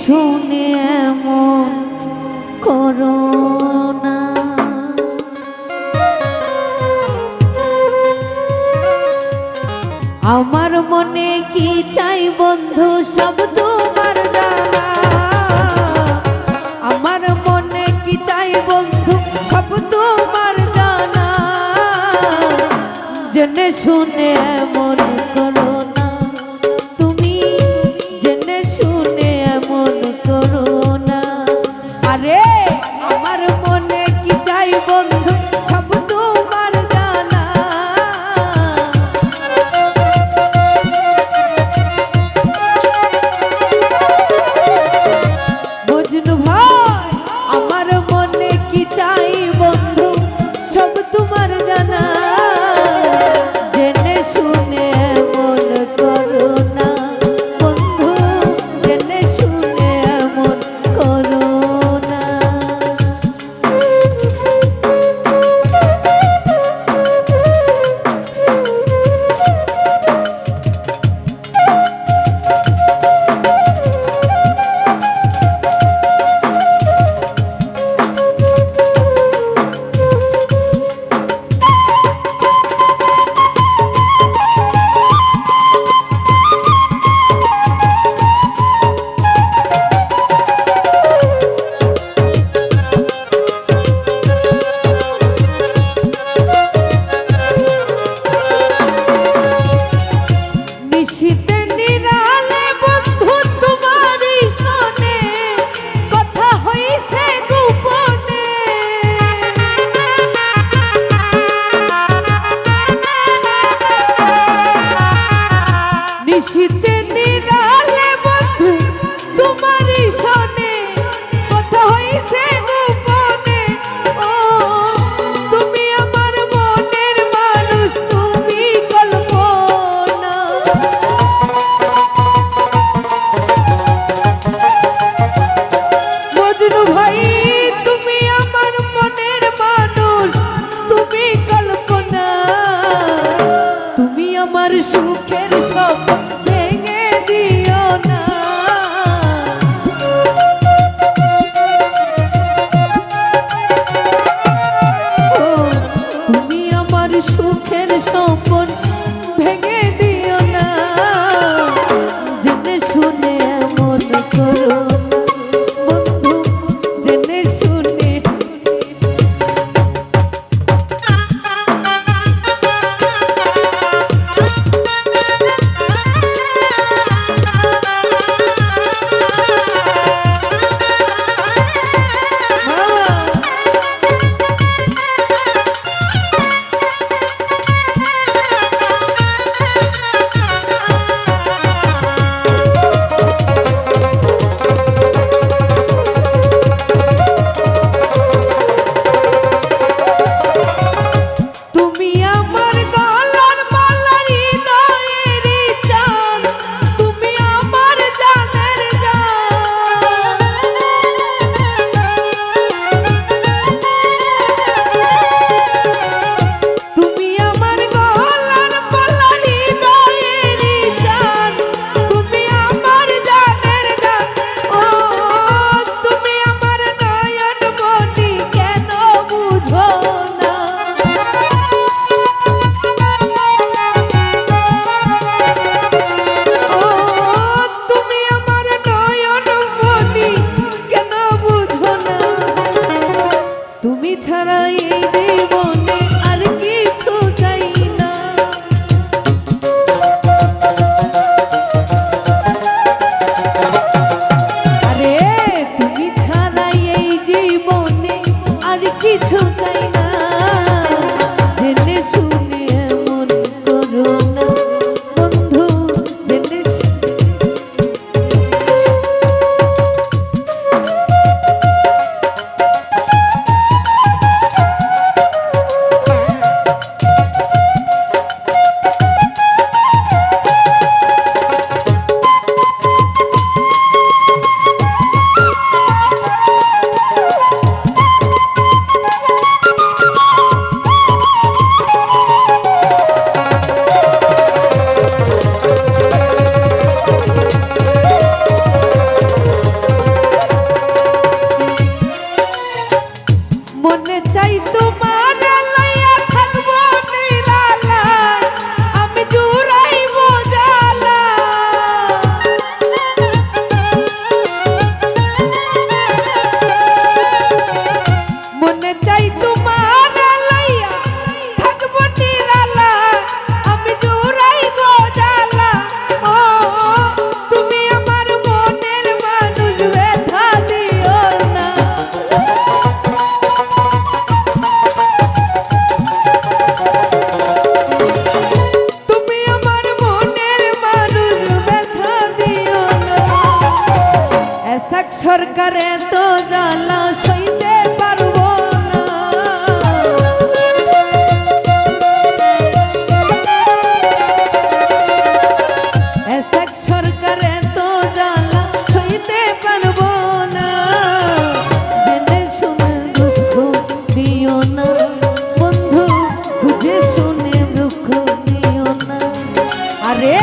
শুনে এমন করো না। আমার মনে কি চাই বন্ধু সব তোমার জানা। আমার মনে কি চাই বন্ধু সব তোমার জানা। জেনে শুনে এমন করো না, তুমি জেনে শুনে এমন করো না। আরে আমার মনে কি চাই বন্ধু সব তোমার জানা। মজনু ভাই আমার মনে কি চাই বন্ধু সব তোমার জানা। জেনে শুনে এসক সরকারে তো জ্বালা সইতে পারবো না। এসক সরকারে তো জ্বালা সইতে পারবো না। জেনে শুনে দুঃখ দিও না বন্ধু, বুঝে শুনে দুঃখ দিও না। আরে